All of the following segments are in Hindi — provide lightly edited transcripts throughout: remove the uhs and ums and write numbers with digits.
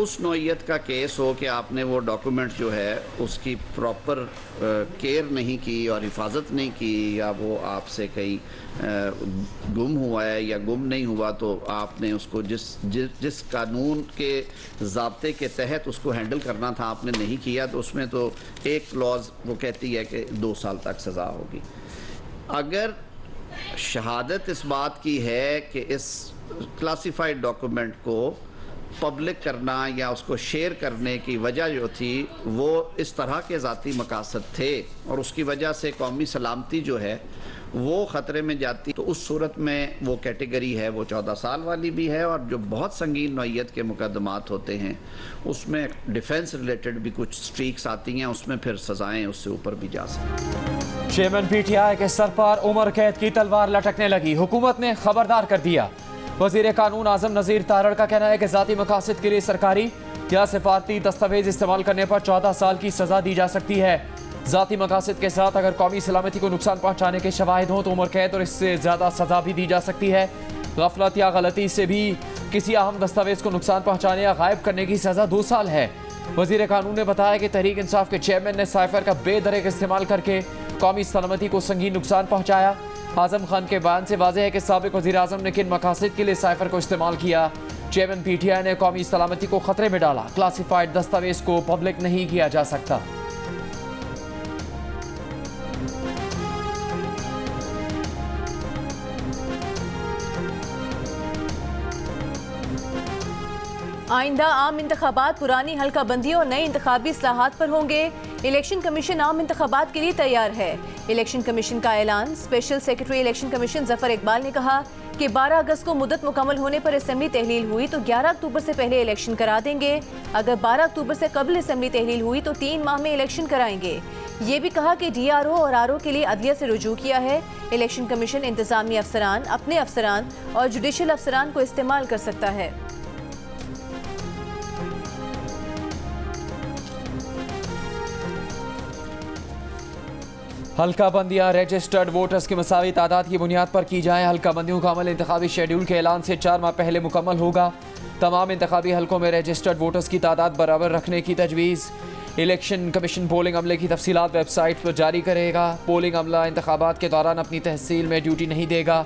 उस नौइयत का केस हो कि आपने वो डॉक्यूमेंट जो है उसकी प्रॉपर केयर नहीं की और हिफाजत नहीं की, या वो आपसे कहीं गुम हुआ है या गुम नहीं हुआ, तो आपने उसको जिस कानून के ज़ाब्ते के तहत उसको हैंडल करना था आपने नहीं किया, तो उसमें तो एक क्लॉज वो कहती है कि 2 साल तक सज़ा होगी। अगर शहादत इस बात की है कि इस क्लासिफाइड डॉक्यूमेंट को पब्लिक करना या उसको शेयर करने की वजह जो थी वो इस तरह के ज़ाती मकासद थे और उसकी वजह से कौमी सलामती जो है वो ख़तरे में जाती, तो उस सूरत में वो कैटेगरी है वो 14 साल वाली भी है। और जो बहुत संगीन नौइयत के मुकदमात होते हैं उसमें डिफेंस रिलेटेड भी कुछ स्ट्रीक्स आती हैं, उसमें फिर सज़ाएँ उससे ऊपर भी जा सकती हैं। चेयरमैन पीटीआई के सर पर उम्र कैद की तलवार लटकने लगी, हुकूमत ने खबरदार कर दिया। वजीर कानून आजम नज़ीर तारड़ का कहना है कि ज़ाती मकासद के लिए सरकारी या सिफारती दस्तावेज इस्तेमाल करने पर 14 साल की सज़ा दी जा सकती है। ज़ाती मकासद के साथ अगर कौमी सलामती को नुकसान पहुँचाने के शवाहिद हों तो उम्र कैद और इससे ज़्यादा सज़ा भी दी जा सकती है। गफलत या गलती से भी किसी अहम दस्तावेज को नुकसान पहुँचाने या गायब करने की सज़ा 2 साल है। वजीर कानून ने बताया कि तहरीक इंसाफ के चेयरमैन ने साइफर का बेदरेक इस्तेमाल करके कौमी सलामती को संगीन नुकसान पहुँचाया। आजम खान के बयान से वाज़ेह है कि साबिक वज़ीर आज़म ने किन मकासद के लिए साइफर को इस्तेमाल किया। चेयरमैन पीटीआई ने कौमी सलामती को खतरे में डाला, क्लासिफाइड दस्तावेज को पब्लिक नहीं किया जा सकता। आइंदा आम इंतखाबात पुरानी हल्का बंदी और नई इंतखाबी इस्लाहात पर होंगे। इलेक्शन कमीशन आम इंतखाबात के लिए तैयार है। इलेक्शन कमीशन का ऐलान। Special secretary election commission Zafar Iqbal ने कहा कि 12 अगस्त को मुद्दत मुकम्मल होने पर असेंबली तहलील हुई तो 11 अक्टूबर से पहले इलेक्शन करा देंगे। अगर 12 अक्टूबर से कबल असेंबली तहलील हुई तो 3 माह में इलेक्शन कराएंगे। ये भी कहा कि DRO और RO के लिए अदलिया से रुजू किया है। इलेक्शन कमीशन इंतजामी अफसरान, अपने अफसरान और जुडिशल अफसरान को इस्तेमाल कर सकता है। हल्का बंदियाँ रजिस्टर्ड वोटर्स की मसावी तादाद की बुनियाद पर की जाए। हल्का बंदियों का अमल इंतखाबी शेड्यूल के ऐलान से 4 माह पहले मुकम्मल होगा। तमाम इंतखाबी हल्कों में रजिस्टर्ड वोटर्स की तादाद बराबर रखने की तजवीज़। इलेक्शन कमीशन पोलिंग अमले की तफसीलात वेबसाइट पर जारी करेगा। पोलिंग अमला इंतखाबात के दौरान अपनी तहसील में ड्यूटी नहीं देगा।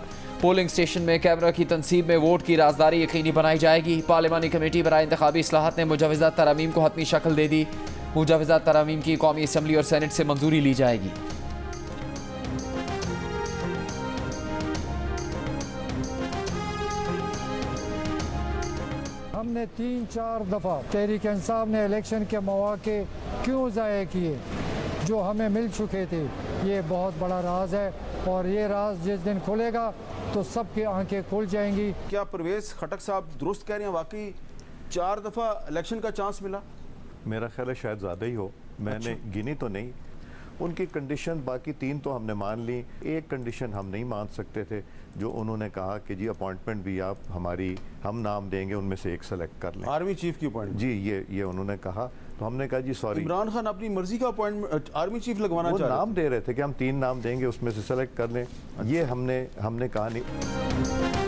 पोलिंग स्टेशन में कैमरा की तनसीब में वोट की राजदारी यकीनी बनाई जाएगी। पार्लिमानी कमेटी बराए इंतखाबी इस्लाहात ने मुजवज़ा तरामीम को हतमी शक्ल दे दी। मुजवज़ा तरामीम की कौमी असम्बली और सेनेट से मंजूरी ली जाएगी। हमने 3-4 दफ़ा तहरीक इंसाफ ने इलेक्शन के मौके क्यों ज़ाया किए जो हमें मिल चुके थे, ये बहुत बड़ा राज है और ये राज जिस दिन खुलेगा तो सबकी आंखें खुल जाएंगी। क्या परवेज़ खटक साहब दुरुस्त कह रहे हैं, वाकई 4 दफ़ा इलेक्शन का चांस मिला? मेरा ख्याल है शायद ज़्यादा ही हो, मैंने गिनी तो नहीं। उनकी कंडीशन बाकी 3 तो हमने मान ली, एक कंडीशन हम नहीं मान सकते थे जो उन्होंने कहा कि जी अपॉइंटमेंट भी आप हम नाम देंगे, उनमें से एक सेलेक्ट कर लें। आर्मी चीफ की अपॉइंटमेंट? जी, ये उन्होंने कहा, तो हमने कहा जी सॉरी। इमरान खान अपनी मर्जी का अपॉइंटमेंट आर्मी चीफ लगवाना चाह रहे थे। नाम दे रहे थे कि हम 3 नाम देंगे, उसमें से सेलेक्ट कर लें। ये हमने कहा नहीं।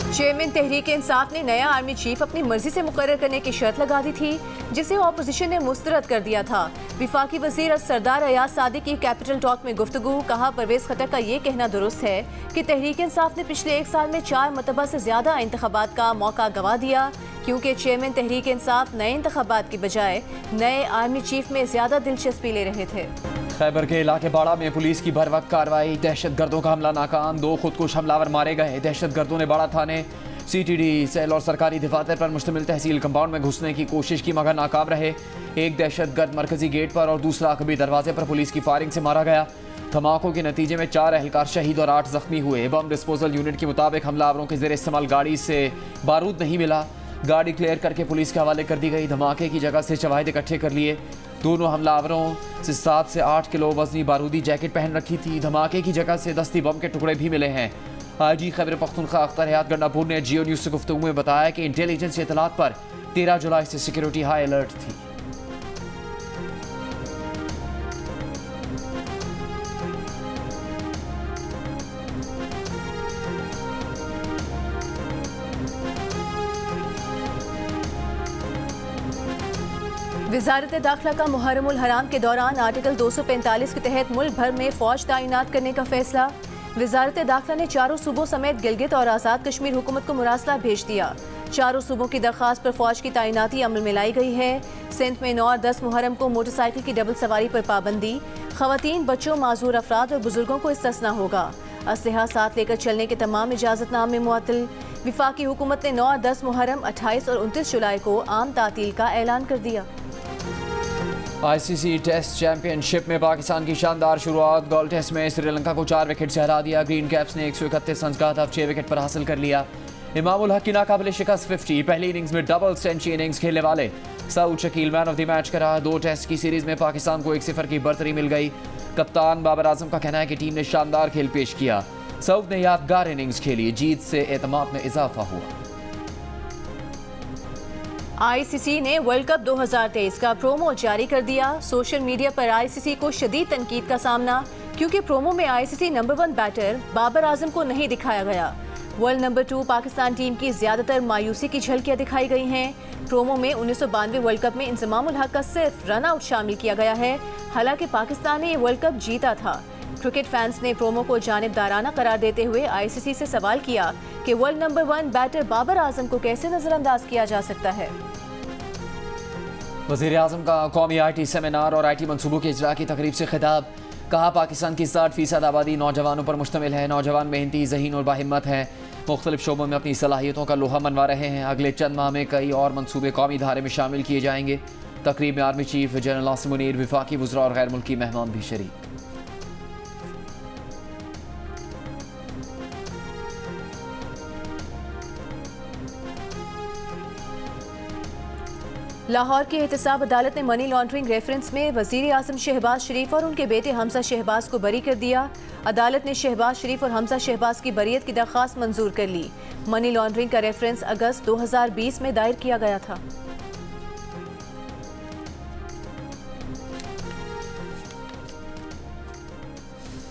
चेयरमैन तहरीक इंसाफ ने नया आर्मी चीफ अपनी मर्जी से मुकर्रर करने की शर्त लगा दी थी, जिसे ऑपोजिशन ने मुस्तरद कर दिया था। विफाकी वजीर सरदार अयाज सादिक की कैपिटल टॉक में गुफ्तगू। कहा परवेज खटक का ये कहना दुरुस्त है कि तहरीक इंसाफ ने पिछले 1 साल में 4 मरतबा से ज्यादा इंतखाबात का मौका गंवा दिया, क्योंकि चेयरमैन तहरीक इंसाफ नए इंतखाबात की बजाय नए आर्मी चीफ में ज्यादा दिलचस्पी ले रहे थे। खैबर के इलाके बाड़ा में पुलिस की भर वक्त कार्रवाई। दहशतगर्दों का हमला नाकाम, 2 खुदकुश हमलावर मारे गए। दहशतगर्दों ने बाड़ा थाने, CTD सेल और सरकारी दफातर पर मुश्तमिल तहसील कंपाउंड में घुसने की कोशिश की मगर नाकाम रहे। एक दहशतगर्द मरकजी गेट पर और दूसरा अकबी दरवाजे पर पुलिस की फायरिंग से मारा गया। धमाकों के नतीजे में 4 एहलकार शहीद और 8 जख्मी हुए। बम डिस्पोजल यूनिट के मुताबिक हमलावरों के जेर इस्तेमाल गाड़ी से बारूद नहीं मिला। गाड़ी क्लियर करके पुलिस के हवाले कर दी गई। धमाके की जगह से शवाहिद इकट्ठे कर लिए। दोनों हमलावरों से 7 से 8 किलो वजनी बारूदी जैकेट पहन रखी थी। धमाके की जगह से दस्ती बम के टुकड़े भी मिले हैं। IG खैबर पख्तूनख्वा अख्तर हयात गंडापुर ने जियो न्यूज़ से गुफ्तगू में बताया कि इंटेलिजेंस इतलात पर 13 जुलाई से सिक्योरिटी हाई अलर्ट थी। वजारत दाखिला का मुहर्रमुल हराम के दौरान आर्टिकल 245 के तहत मुल्क भर में फौज तैनात करने का फैसला। वजारत दाखिला ने चारों सूबों समेत गिलगित और आज़ाद कश्मीर हुकूमत को मुरासला भेज दिया। चारों सूबों की दरख्वास्त पर फौज की तैनाती अमल में लाई गई है। सिंध में 9 और 10 मुहर्रम को मोटरसाइकिल की डबल सवारी पर पाबंदी। खवातीन, बच्चों, माजूर अफराद और बुजुर्गों को इस्तिस्ना होगा। असलहा साथ लेकर चलने के तमाम इजाज़तनामे मुअत्तल। विफाकी हुकूमत ने 9 और 10 मुहर्रम, 28 और 29 जुलाई को आम तातील का ऐलान कर दिया। ICC टेस्ट चैंपियनशिप में पाकिस्तान की शानदार शुरुआत। गोल्ड टेस्ट में श्रीलंका को 4 विकेट से हरा दिया। ग्रीन कैप्स ने 131 रन का हदफ 6 विकेट पर हासिल कर लिया। इमामुल हक की नाकाबिले शिकस्त 50। पहली इनिंग्स में डबल सेंचुरी इनिंग्स खेलने वाले Saud Shakeel man of the match करा। 2 टेस्ट की सीरीज में पाकिस्तान को 1-0 की बर्तरी मिल गई। कप्तान बाबर आजम का कहना है कि टीम ने शानदार खेल पेश किया। सऊद ने यादगार इनिंग्स खेली। जीत से एतमाद में इजाफा हुआ। ICC ने वर्ल्ड कप 2023 का प्रोमो जारी कर दिया। सोशल मीडिया पर ICC को शदीद तनकीद का सामना, क्योंकि प्रोमो में ICC number 1 batter Babar Azam को नहीं दिखाया गया। वर्ल्ड नंबर 2 पाकिस्तान टीम की ज्यादातर मायूसी की झलकियां दिखाई गई हैं। प्रोमो में 1992 वर्ल्ड कप में इंजमामुल हक का सिर्फ रन आउट शामिल किया गया है। हालांकि पाकिस्तान ने ये वर्ल्ड कप जीता था। क्रिकेट फैंस ने प्रोमो को जानिबदाराना करार देते हुए ICC से सवाल किया कि world number 1 batter Babar Azam को कैसे नजरअंदाज किया जा सकता है। वज़ीर आज़म का कौमी IT सेमिनार और IT मनसूबों के इजरा की तकरीब से खिताब। कहा, पाकिस्तान की 60% आबादी नौजवानों पर मुश्तमिल है। नौजवान मेहनती, ज़हीन और बाहिम्मत हैं। मुख्तलिफ शोबों में अपनी सलाहियतों का लोहा मनवा रहे हैं। अगले चंद माह में कई और मनसूबे कौमी धारे में शामिल किए जाएंगे। तकरीब में army chief general Asim Munir, विफाकी वज़रा और गैर मुल्की मेहमान भी शरीक। लाहौर की एहतसाब अदालत ने मनी लॉन्ड्रिंग रेफरेंस में वज़ीर आज़म शहबाज शरीफ और उनके बेटे हमजा शहबाज को बरी कर दिया। अदालत ने शहबाज शरीफ और हमजा शहबाज की बरीयत की दरख्वास्त मंजूर कर ली। मनी लॉन्ड्रिंग का रेफरेंस अगस्त 2020 में दायर किया गया था।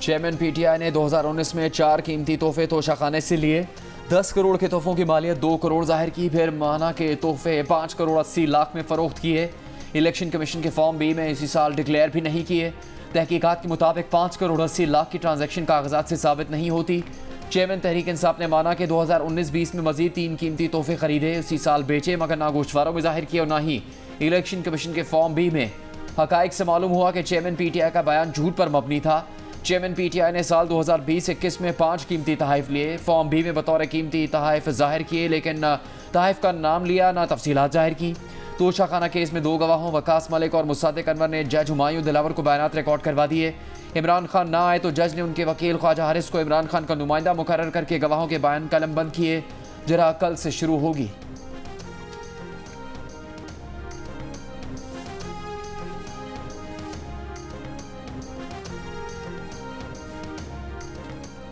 चेयरमैन PTI ने 2019 में 4 कीमती तोहफे तोशाखाने से लिए। 10 करोड़ के तोहफों की मालियत 2 करोड़ जाहिर की। फिर माना के तोहफे 5 करोड़ 80 लाख में फ़रोख्त किए। इलेक्शन कमीशन के फॉर्म B में इसी साल डिक्लेयर भी नहीं किए। तहकीकात के मुताबिक 5 करोड़ 80 लाख की ट्रांजैक्शन कागजात से साबित नहीं होती। चेयरमैन तहरीक इंसाफ ने माना कि 2019-20 में मजीद 3 कीमती तोहफे खरीदे, उसी साल बेचे, मगर ना गोश्तवारों में जाहिर किए और ना ही इलेक्शन कमीशन के फॉर्म B में। हकाइक से मालूम हुआ कि चेयरमैन PTI का बयान झूठ पर मबनी था। चेयरमैन PTI ने साल 2020-21 में 5 कीमती तहाइफ लिए। फॉर्म B में बतौर कीमती तहाइफ जाहिर किए, लेकिन न तहाइफ का नाम लिया न तफसीलात जाहिर की। तोशाखाना केस में 2 गवाहों वकास मलिक और मुसादिक अनवर ने जज हुमायूं दिलावर को बयानात रिकॉर्ड करवा दिए। इमरान खान ना आए तो जज ने उनके वकील ख्वाजा हारिस को इमरान खान का नुमाइंदा मुकर्रर करके गवाहों के बयान कलम बंद किए। जरा कल से शुरू होगी।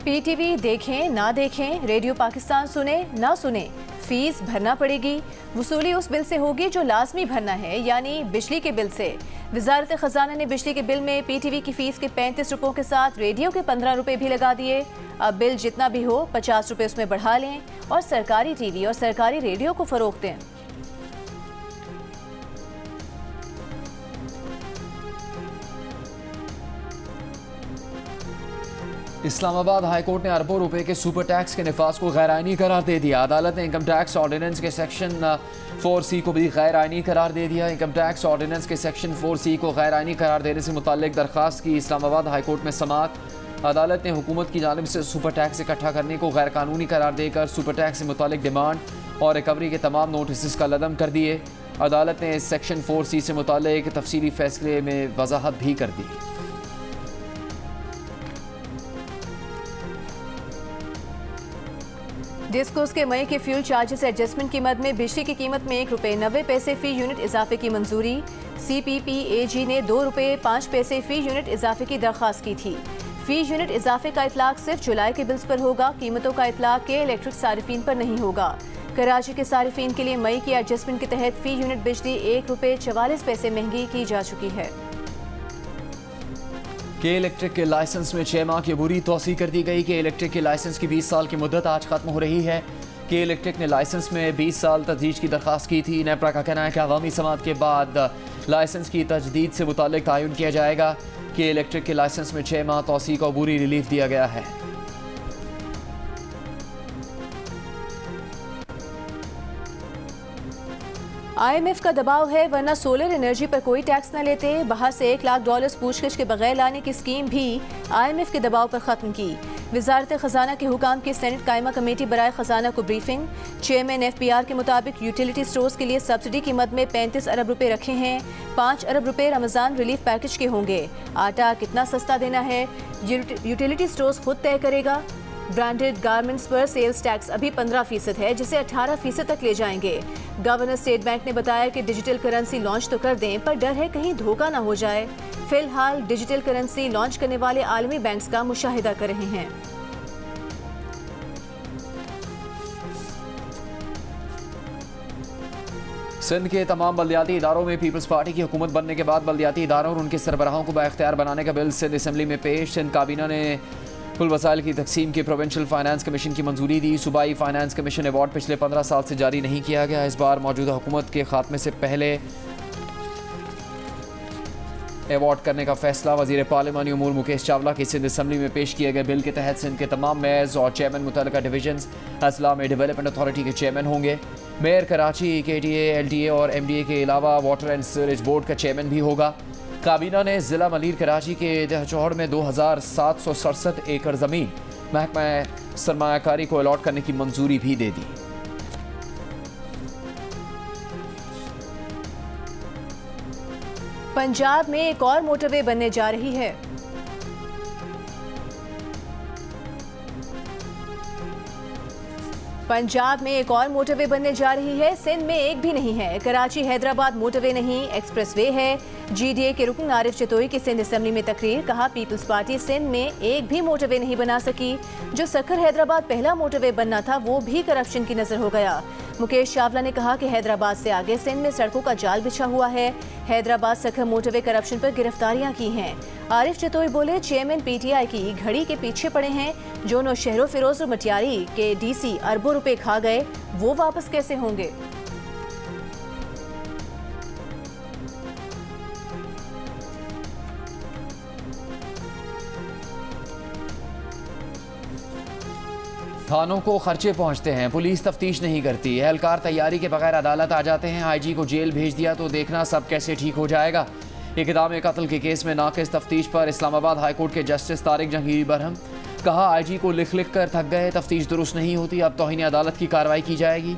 PTV देखें ना देखें, रेडियो पाकिस्तान सुने ना सुने, फीस भरना पड़ेगी। वसूली उस बिल से होगी जो लाजमी भरना है, यानी बिजली के बिल से। वजारत खजाना ने बिजली के बिल में PTV की फीस के 35 रुपयों के साथ रेडियो के 15 रुपये भी लगा दिए। अब बिल जितना भी हो 50 रुपये उसमें बढ़ा लें और सरकारी TV और सरकारी रेडियो को फरोख्त दें। इस्लामाबाद हाईकोर्ट ने अरबों रुपए के सुपर टैक्स के निफाज को गैर आइनी करार दे दिया। अदालत ने इनकम टैक्स ऑर्डिनेंस के सेक्शन 4C को भी गैर आइनी करार दे दिया। इनकम टैक्स ऑर्डिनेंस के सेक्शन 4C को गैर आइनी करार देने से मुताल्लिक दरख्वास्त की इस्लामाबाद हाईकोर्ट में समाअत। अदालत ने हुकूमत की जानिब से सुपर टैक्स इकट्ठा करने को गैर कानूनी करार देकर सुपर टैक्स से मुताल्लिक डिमांड और रिकवरी के तमाम नोटिस का लदम कर दिए। अदालत ने सेक्शन 4C से मुताल्लिक तफसीली फैसले में वजाहत भी कर दी। डिस्कोस के मई के फ्यूल चार्जेस एडजस्टमेंट की मद में बिजली की कीमत में ₹1.90 फी यूनिट इजाफे की मंजूरी। CPPAG ने ₹2.05 फी यूनिट इजाफे की दरख्वास्त की थी। फी यूनिट इजाफे का इतलाक सिर्फ जुलाई के बिल्स पर होगा। कीमतों का इतलाक के इलेक्ट्रिक सारिफीन पर नहीं होगा। कराची के सारिफीन के लिए मई की एडजस्टमेंट के तहत फी यूनिट बिजली ₹1.44 महंगी की जा चुकी है। के इलेक्ट्रिक के लाइसेंस में 6 माह की अबूरी तोसी कर दी गई। के इलेक्ट्रिक के लाइसेंस की 20 साल की मुद्दत आज खत्म हो रही है। कि इलेक्ट्रिक ने लाइसेंस में 20 साल तजदीद की दरख्वास्त की थी। नेपरा का कहना है कि अवामी समात के बाद लाइसेंस की तजदीद से मुताल्लिक तयन किया जाएगा कि इलेक्ट्रिक के लाइसेंस में 6 माह तौसीक और अबूरी रिलीफ दिया गया है। IMF का दबाव है वरना सोलर एनर्जी पर कोई टैक्स न लेते। बाहर से $1 लाख पूछगिछ के बगैर लाने की स्कीम भी IMF के दबाव पर खत्म की। वजारत खजाना के हुकाम की सेनेट कायमा कमेटी बराए खजाना को ब्रीफिंग। चेयरमैन FBR के मुताबिक यूटिलिटी स्टोर्स के लिए सब्सिडी की मद में 35 अरब रुपए रखे हैं। 5 अरब रुपए रमजान रिलीफ पैकेज के होंगे। आटा कितना सस्ता देना है यूटिलिटी स्टोर्स खुद तय करेगा। ब्रांडेड गारमेंट्स पर सेल्स टैक्स अभी 15% है, जिसे 18% तक ले जाएंगे। गवर्नर स्टेट बैंक ने बताया कि डिजिटल करेंसी लॉन्च तो कर दें, पर डर है कहीं धोखा ना हो जाए। फिलहाल डिजिटल करेंसी लॉन्च करने वाले आलमी बैंक्स का मुशाहिदा कर रहे हैं। सिंध के तमाम बल्दियाती इदारों में पीपल्स पार्टी की हुकूमत बनने के बाद बल्दियाती इदारों और उनके सरबराहों को बाइख्तियार बनाने का बिल सिंध असम्बली में पेश। सिंध काबीना ने कुल वसाइल की तकसीम की प्रोविंशियल फाइनेंस कमीशन की मंजूरी दी। सूबाई फाइनेंस कमीशन अवार्ड पिछले 15 साल से जारी नहीं किया गया। इस बार मौजूदा हुकूमत के खात्मे से पहले अवार्ड करने का फैसला। वजीर पार्लिमानी उमूर मुकेश चावला की सिंध असम्बली में पेश किए गए बिल के तहत सिंध के तमाम मेयर्स और चेयरमैन मुतल्लिका डिवीजन्स अजला में डेवलपमेंट अथॉरिटी के चेयरमैन होंगे। मेयर कराची KTA LTA और MDA के अलावा वाटर एंड सीवरेज बोर्ड का चेयरमैन भी होगा। काबीना ने ज़िला मलीर कराची के दहचौड़ में 2767 एकड़ ज़मीन महकमा सरमायाकारी को अलॉट करने की मंजूरी भी दे दी। पंजाब में एक और मोटरवे बनने जा रही है। पंजाब में एक और मोटरवे बनने जा रही है। सिंध में एक भी नहीं है। कराची हैदराबाद मोटरवे नहीं, एक्सप्रेसवे है। GDA के रुकन आरिफ चतोई की सिंध असम्बली में तकरीर। कहा पीपल्स पार्टी सिंध में एक भी मोटरवे नहीं बना सकी। जो सखर हैदराबाद पहला मोटरवे बनना था वो भी करप्शन की नजर हो गया। मुकेश चावला ने कहा कि हैदराबाद से आगे सिंध में सड़कों का जाल बिछा हुआ है। हैदराबाद सखर मोटरवे करप्शन पर गिरफ्तारियां की हैं। आरिफ चतोई बोले चेयरमैन PTI की घड़ी के पीछे पड़े हैं। जो नौशहरों फिरोज और मटियारी के DC अरबों रुपए खा गए, वो वापस कैसे होंगे। थानों को खर्चे पहुंचते हैं, पुलिस तफ्तीश नहीं करती। एहलकार तैयारी के बगैर अदालत आ जाते हैं। IG को जेल भेज दिया तो देखना सब कैसे ठीक हो जाएगा। इक़दाम कत्ल के केस में नाक़िस तफ्तीश पर इस्लामाबाद हाई कोर्ट के जस्टिस तारिक जहांगीर बरहम। कहा IG को लिख लिख कर थक गए, तफ्तीश दुरुस्त नहीं होती, अब तौहीन अदालत की कार्रवाई की जाएगी।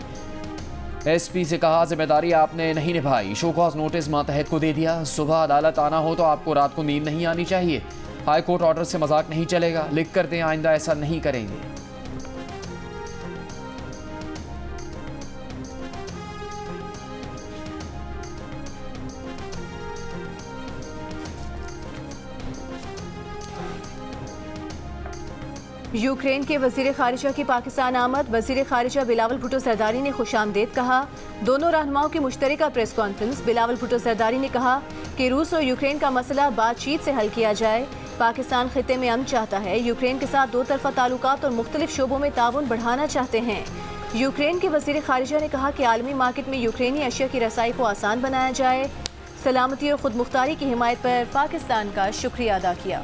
SP से कहा जिम्मेदारी आपने नहीं निभाई, शो कॉज नोटिस मातहत को दे दिया। सुबह अदालत आना हो तो आपको रात को नींद नहीं आनी चाहिए। हाई कोर्ट ऑर्डर से मजाक नहीं चलेगा, लिख कर दें, आइंदा ऐसा नहीं करेंगे। यूक्रेन के वजीर खारिजा की पाकिस्तान आमद। वजीर खारिजा बिलावल भुट्टो सरदारी ने खुशामदीद कहा। दोनों रहनुमाओं की मुश्तरका प्रेस कॉन्फ्रेंस। बिलावल भुट्टो सरदारी ने कहा कि रूस और यूक्रेन का मसला बातचीत से हल किया जाए। पाकिस्तान खिते में अमन चाहता है। यूक्रेन के साथ 2 तरफा ताल्लुकात और मुख्तलिफ शोबों में ताउन बढ़ाना चाहते हैं। यूक्रेन के वजीर खारिजा ने कहा कि आलमी मार्केट में यूक्रेनी अशिया की रसाई को आसान बनाया जाए। सलामती और खुद मुख्तारी की हिमायत पर पाकिस्तान का शुक्रिया अदा किया।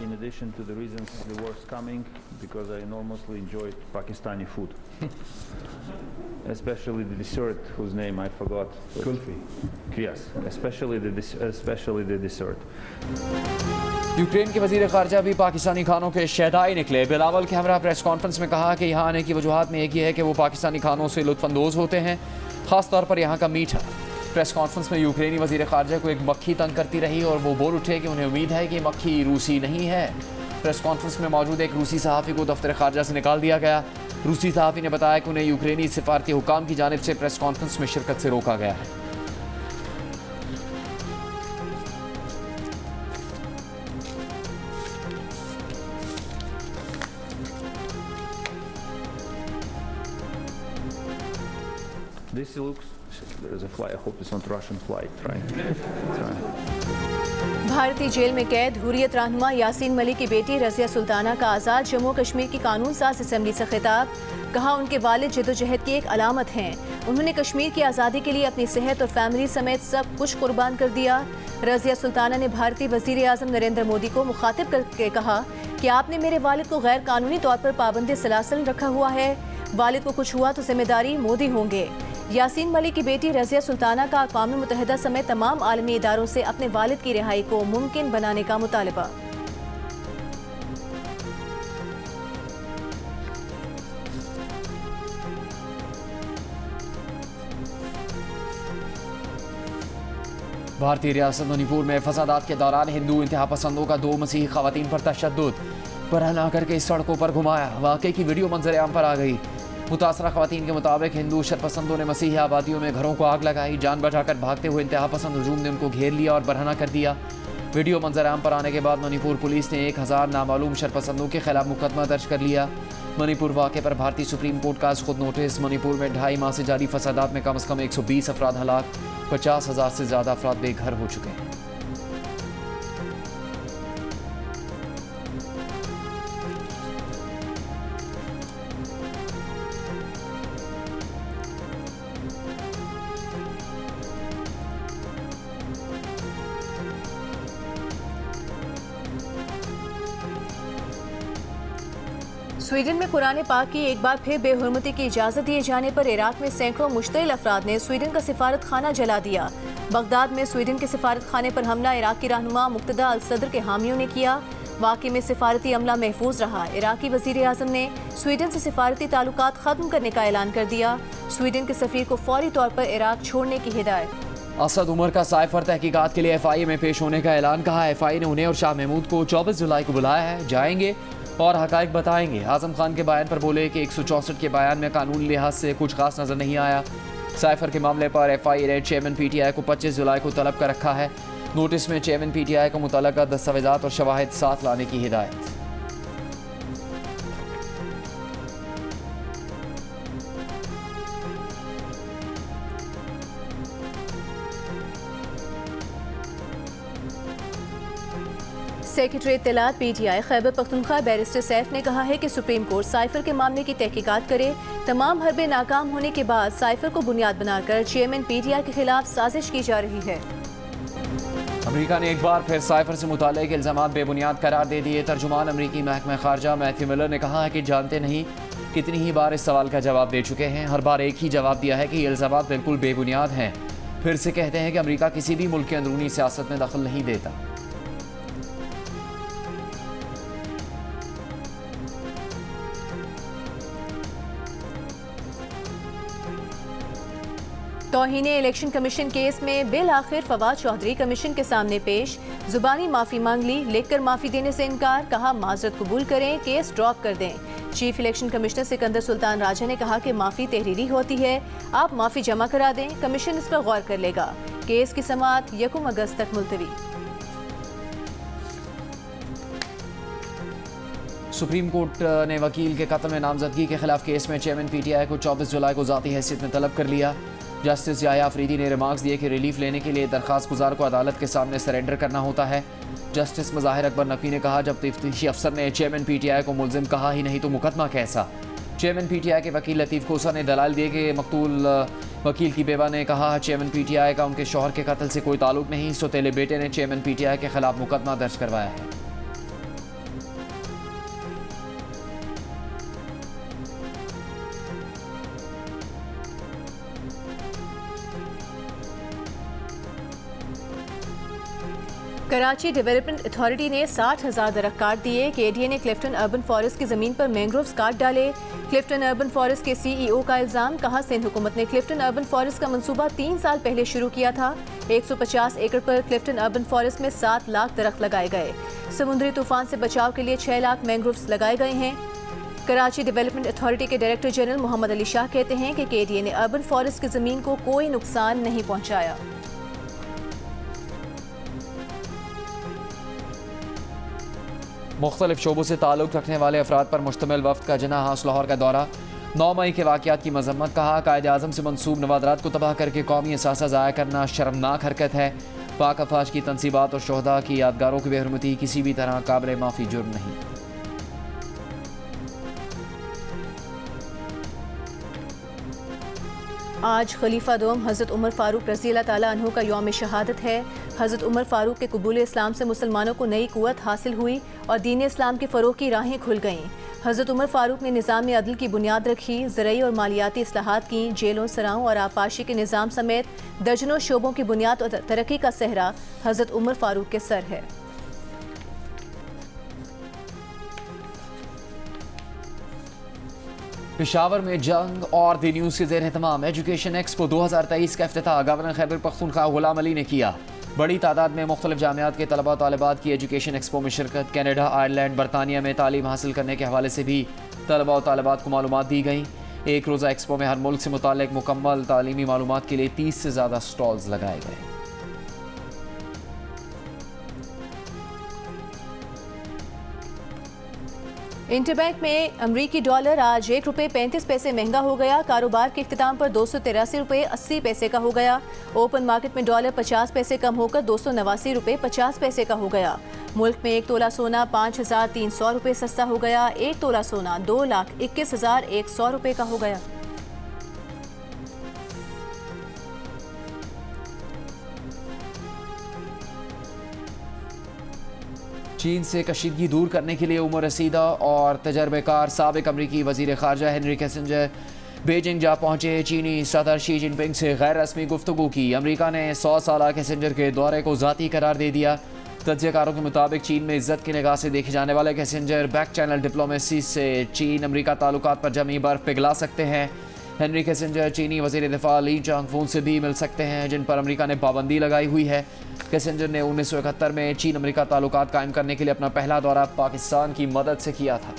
In addition to the reasons the war is coming, because I enormously enjoyed Pakistani food, especially the dessert whose name I forgot. Kulfi. Yes, especially the dessert. Ukraine के वजीर खारजा भी पाकिस्तानी खानों के शहदाई निकले। बिलावल के हमरा प्रेस कॉन्फ्रेंस में कहा कि यहाँ आने की वजूहात में एक ही है कि वो पाकिस्तानी खानों से लुत्फानंदोज होते हैं, खास तौर पर यहाँ का मीठा। प्रेस कॉन्फ्रेंस में यूक्रेनी वजीर खारजा को एक मक्खी तंग करती रही और वो बोल उठे कि उन्हें उम्मीद है कि मक्खी रूसी नहीं है। प्रेस कॉन्फ्रेंस में मौजूद एक रूसी सहाफ़ी को दफ्तर खारजा से निकाल दिया गया। रूसी सहाफ़ी ने बताया कि उन्हें यूक्रेनी सिफारती हुकाम की जानिब से प्रेस कॉन्फ्रेंस में शिरकत से रोका गया है। This looks, there's a flight, I hope it's not Russian flight, right? भारतीय जेल में कैद हुर्रियत रहनुमा यासीन मलिक की बेटी रज़िया सुल्ताना का आज़ाद जम्मू कश्मीर की कानून साज असम्बली से खिताब। कहा उनके वालिद जद्दोजहद की एक अलामत हैं। उन्होंने कश्मीर की आज़ादी के लिए अपनी सेहत और फैमिली समेत सब कुछ कुर्बान कर दिया। रज़िया सुल्ताना ने भारतीय वज़ीर आज़म नरेंद्र मोदी को मुखातिब करके कहा कि आपने मेरे वालिद को गैर कानूनी तौर पर पाबंदी सलासल रखा हुआ है। वालिद को कुछ हुआ तो जिम्मेदारी मोदी होंगे। यासीन मलिक की बेटी रज़िया सुल्ताना का अक़वाम मुत्तहिदा समेत तमाम आलमी इदारों से अपने वालिद की रिहाई को मुमकिन बनाने का मुतालबा। भारतीय रियासत मणिपुर में फसादात के दौरान हिंदू इंतहा पसंदों का 2 मसीही खवातीन पर तशद्दुद, बरहना करके सड़कों पर घुमाया। वाक़े की वीडियो मंजर आम पर आ गई। मुतासरा खवातीन के मुताबिक हिंदू शरपसंदों ने मसीही आबादियों में घरों को आग लगाई। जान बचाकर भागते हुए इंतहा पसंद हुजूम ने उनको घेर लिया और बरहना कर दिया। वीडियो मंजर आम पर आने के बाद मणिपुर पुलिस ने 1000 नामालूम शरपसंदों के खिलाफ मुकदमा दर्ज कर लिया। मणिपुर वाक़े पर भारतीय सुप्रीम कोर्ट का खुद नोटिस। मणिपुर में 2.5 माह से जारी फसादात में कम से कम 120 अफराद हलाक, 50,000 से ज़्यादा अफराद बेघर हो चुके हैं। स्वीडन में कुरान पाक की एक बार फिर बेहुरमती की इजाज़त दिए जाने पर इराक में सैकड़ों मुश्तिल अफराद ने स्वीडन का सिफारत खाना जला दिया। बगदाद में स्वीडन के सिफारत खाने पर हमला इराक की रहनुमा मुक्तदा अल सदर के हामियों ने किया। वाक़े में सिफारती अमला महफूज रहा। इराकी वज़ीर आज़म ने स्वीडन से सिफारती ताल्लुकात ख़त्म करने का ऐलान कर दिया। स्वीडन के सफ़ीर को फौरी तौर पर इराक छोड़ने की हिदायत। असद उमर का साइफर तहकीकात के लिए FIA में पेश होने का ऐलान। कहा FIA ने उन्हें और शाह महमूद को 24 जुलाई को बुलाया है। जाएंगे और हकायक बताएंगे। आजम खान के बयान पर बोले कि 164 के बयान में कानून लिहाज से कुछ खास नजर नहीं आया। साइफर के मामले पर FIA ने चेयरमैन PTI को 25 जुलाई को तलब कर रखा है। नोटिस में चेयरमैन PTI को मुतल्लका दस्तावेजात और शवाहिद साथ लाने की हिदायत। सेक्रेटरी इत्तलात PTI खैबर पख्तूनख्वा बैरिस्टर सैफ ने कहा है कि सुप्रीम कोर्ट साइफर के मामले की तहकीकात करे। तमाम हरबे नाकाम होने के बाद साइफर को बुनियाद बनाकर चेयरमैन PTI के खिलाफ साजिश की जा रही है। अमेरिका ने एक बार फिर साइफर से मुताल्लिक़ इल्ज़ामात बेबुनियाद करार दे दिए। तर्जुमान अमेरिकी महकमा खारजा मैथ्यू मिलर ने कहा है कि जानते नहीं कितनी ही बार इस सवाल का जवाब दे चुके हैं। हर बार एक ही जवाब दिया है कि ये इल्ज़ामात बिल्कुल बेबुनियाद हैं। फिर से कहते हैं कि अमेरिका किसी भी मुल्क की अंदरूनी सियासत में दखल नहीं देता। तौहीने इलेक्शन कमीशन केस में बिल आखिर फवाद चौधरी कमीशन के सामने पेश। जुबानी माफ़ी मांग ली, लिखकर माफ़ी देने से इनकार। कहा माजरत कबूल करें, केस ड्रॉप कर दें। Chief election commissioner Sikandar Sultan Raja ने कहा कि माफ़ी तहरीरी होती है, आप माफ़ी जमा करा दें, कमीशन इस पर गौर कर लेगा। केस की समाअत 1 अगस्त तक मुलतवी। सुप्रीम कोर्ट ने वकील के कत्ल में नामजदगी के खिलाफ केस में चेयरमैन PTI को 24 जुलाई को ज़ाती हैसियत में तलब कर लिया। जस्टिस याह्या अफरीदी ने रिमार्क्स दिए कि रिलीफ लेने के लिए दरख्वास्त गुजार को अदालत के सामने सरेंडर करना होता है। जस्टिस मज़ाहिर अकबर नकवी ने कहा जब तफ्तीशी अफसर ने चेयरमैन PTI को मुलजिम कहा ही नहीं तो मुकदमा कैसा। चेयरमैन PTI के वकील लतीफ़ कोसा ने दलाल दिए कि मकतूल वकील की बेवा ने कहा चेयरमैन PTI का उनके शौहर के कत्ल से कोई ताल्लुक नहीं। सौतेले बेटे ने चेयरमैन PTI के खिलाफ मुकदमा दर्ज करवाया है। कराची डेवलपमेंट अथॉरिटी ने 60,000 दरख्त काट दिए। KDA ने क्लिफ्टन अर्बन फॉरेस्ट की ज़मीन पर मैंग्रोव्स काट डाले। क्लिफ्टन अर्बन फॉरेस्ट के CEO का इल्ज़ाम। कहा सिंध हुकूमत ने क्लिफ्टन अर्बन फॉरेस्ट का मंसूबा 3 साल पहले शुरू किया था। 150 एकड़ पर क्लिफ्टन अर्बन फॉरेस्ट में 7 लाख दरख्त लगाए गए। समुद्री तूफान से बचाव के लिए 6 लाख मैंग्रोव्स लगाए गए हैं। कराची डेवलपमेंट अथॉरिटी के डायरेक्टर जनरल मोहम्मद अली शाह कहते हैं कि KDA ने अर्बन फॉरेस्ट की ज़मीन को कोई नुकसान नहीं पहुँचाया। मुख्तलिफ शोबों से ताल्लुक़ रखने वाले अफराद पर मुश्तमिल वफ़द का जिन्ना हाउस लाहौर का दौरा। 9 मई के वाक़यात की मजम्मत, कहा कायदे आज़म से मंसूब नवादरात को तबाह करके कौमी असासा ज़ाया करना शर्मनाक हरकत है। पाक अफवाज की तनसीबात और शोहदा की यादगारों की बेहरमती किसी भी तरह काबिल माफ़ी जुर्म नहीं। आज खलीफा दोम हज़रत उमर फ़ारूक रज़ी अल्लाह ताला अन्हु का यौम शहादत है। हज़रत उमर फ़ारूक के कबूल इस्लाम से मुसलमानों को नई कुव्वत हासिल हुई और दीन इस्लाम के फ़रोग़ की राहें खुल गईं। हज़रत उमर फ़ारूक ने निज़ाम अदल की बुनियाद रखी, ज़रई और मालियाती इस्लाहात की, जेलों, सराहों और आपाशी के निज़ाम समेत दर्जनों शोबों की बुनियाद और तरक्की का सहरा हज़रत उमर फ़ारूक के सर है। पेशावर में जंग और दी न्यूज़ के ज़ेर एहतमाम एजुकेशन एक्सपो 2023 का इफ्तिताह गवर्नर खैबर पख्तूनख्वा गुलाम अली ने किया। बड़ी तादाद में मुख्तलिफ जामियात के तलबा तालिबात की एजुकेशन एक्सपो में शिरकत। कनाडा, आयरलैंड, बरतानिया में तालीम हासिल करने के हवाले से भी तलबा और तालिबात को मालूमात दी गई। एक रोज़ा एक्सपो में हर मुल्क से मुताल्लिक़ मुकम्मल तालीमी मालूमात के लिए 30 से ज़्यादा स्टॉल्स लगाए गए। इंटरबैंक में अमरीकी डॉलर आज ₹1.35 महंगा हो गया। कारोबार के इख्तिताम पर ₹283.80 का हो गया। ओपन मार्केट में डॉलर 50 पैसे कम होकर ₹289.50 का हो गया। मुल्क में 1 तोला सोना ₹5,300 सस्ता हो गया। 1 तोला सोना ₹2,21,100 का हो गया। चीन से कशीदगी दूर करने के लिए उम्र रसीदा और तजर्बेकार साबिक अमरीकी वज़ीर ख़ारजा हेनरी किसिंजर बीजिंग जा पहुँचे। चीनी सदर शी जिनपिंग से गैर रस्मी गुफ्तगू की। अमरीका ने 100 साल किसिंजर के दौरे को ज़ाती करार दे दिया। तज्ज़ियाकारों के मुताबिक चीन में इज्जत की निगाह से देखे जाने वाले किसिंजर बैक चैनल डिप्लोमेसी से चीन अमरीका ताल्लुकात पर जमी बर्फ पिघला सकते हैं। हेनरी किसिंजर चीनी वज़ीर दिफा ली चांगफून से भी मिल सकते हैं, जिन पर अमरीका ने पाबंदी लगाई हुई है। किसिंजर ने 1971 में चीन अमरीका ताल्लुकात कायम करने के लिए अपना पहला दौरा पाकिस्तान की मदद से किया था।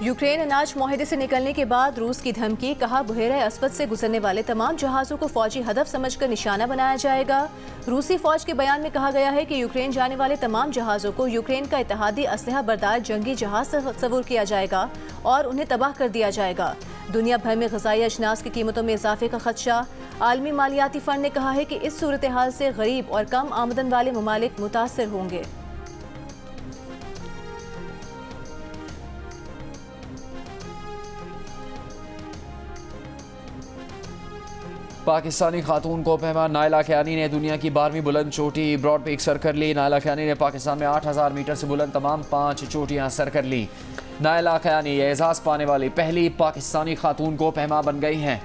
यूक्रेन अनाज मुआहदे से निकलने के बाद रूस की धमकी, कहा बहरा अस्वद से गुजरने वाले तमाम जहाज़ों को फौजी हदफ समझकर निशाना बनाया जाएगा। रूसी फौज के बयान में कहा गया है कि यूक्रेन जाने वाले तमाम जहाज़ों को यूक्रेन का इत्तेहादी असलहा बरदार जंगी जहाज तस्वुर किया जाएगा और उन्हें तबाह कर दिया जाएगा। दुनिया भर में ग़िज़ाई अजनास की कीमतों में इजाफे का खदशा। आलमी मालियाती फ़ंड ने कहा है कि इस सूरत हाल से गरीब और कम आमदन वाले ममालिक मुतासर होंगे। पाकिस्तानी खातून को पहमा नायला ख्यानी ने दुनिया की 12वीं बुलंद चोटी ब्रॉड पीक सर कर ली। नायला ख्यानी ने पाकिस्तान में 8000 मीटर से बुलंद तमाम 5 चोटियां सर कर ली। नायला ख्यानी एजाज़ पाने वाली पहली पाकिस्तानी खातून को पहमा बन गई हैं।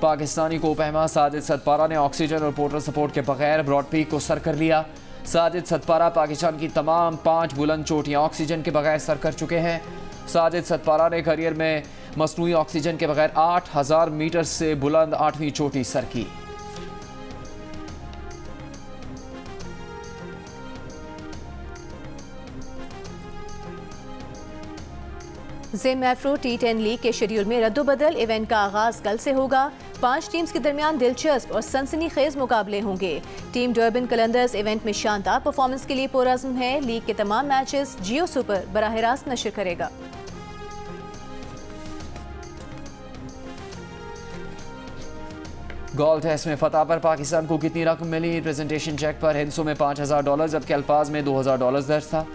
पाकिस्तानी को पहमा साजिद सतपारा ने ऑक्सीजन और पोर्टल सपोर्ट के बगैर ब्रॉड पीक को सर कर लिया। साजिद सतपारा पाकिस्तान की तमाम 5 बुलंद चोटियां ऑक्सीजन के बगैर सर कर चुके हैं। साजिद सतपारा ने करियर में मसनूई ऑक्सीजन के बगैर 8000 मीटर से बुलंद 8वीं चोटी सर की। ज़ेम एफ्रो T10 लीग के शेड्यूल में रद्दोबदल। इवेंट का आगाज कल से होगा। 5 टीम्स के दरमियान दिलचस्प और सनसनीखेज मुकाबले होंगे। टीम डर्बन कलंदर्स इवेंट में शानदार परफॉर्मेंस के लिए पुरअज़्म है। लीग के तमाम मैचेस जियो सुपर बराह रास्त नशर करेगा। गोल टेस्ट में फतह पर पाकिस्तान को कितनी रकम मिली? प्रेजेंटेशन चेक पर हिंसों में $5000 जबकि अल्फाज में $2000 दर्ज था।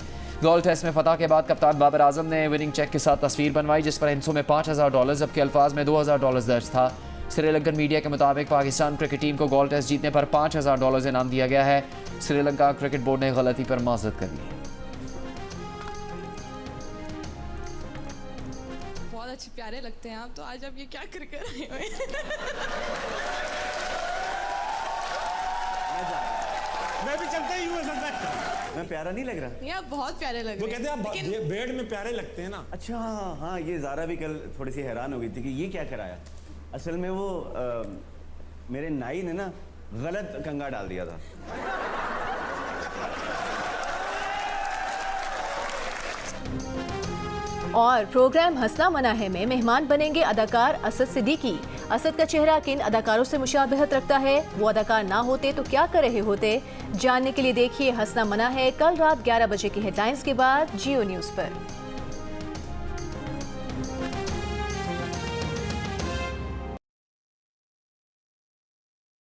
गोल टेस्ट में फतह के बाद कप्तान बाबर आजम ने विनिंग चेक के साथ तस्वीर बनवाई जिस पर हिंसों में $5000 जबकि अल्फाज में $2000 दर्ज था। श्रीलंकन मीडिया के मुताबिक पाकिस्तान क्रिकेट टीम को गोल टेस्ट जीतने पर $5000 इनाम दिया गया है। श्रीलंका क्रिकेट बोर्ड ने गलती पर माजरत कर ली। बहुत अच्छे प्यारे लगते हैं आप, तो आज आप ये क्या कर कर आए हुए मैं भी चलता ही हूँ असल में। मैं प्यारा नहीं लग रहा? नहीं, आप बहुत प्यारे लग वो रहे हैं। कहते हैं आप बेड में प्यारे लगते हैं ना। अच्छा हाँ, ये ज़ारा भी कल थोड़ी सी हैरान हो गई थी कि ये क्या कराया। असल में वो मेरे नाई ने ना गलत कंगा डाल दिया था। और प्रोग्राम हंसना मना है में मेहमान बनेंगे अदाकार असद सिद्दीकी। असद का चेहरा किन अदाकारों से मुशाबहत रखता है, वो अदाकार ना होते तो क्या कर रहे होते? जानने के लिए देखिए हंसना मना है कल रात 11 बजे की हेडलाइंस के बाद जियो न्यूज़ पर।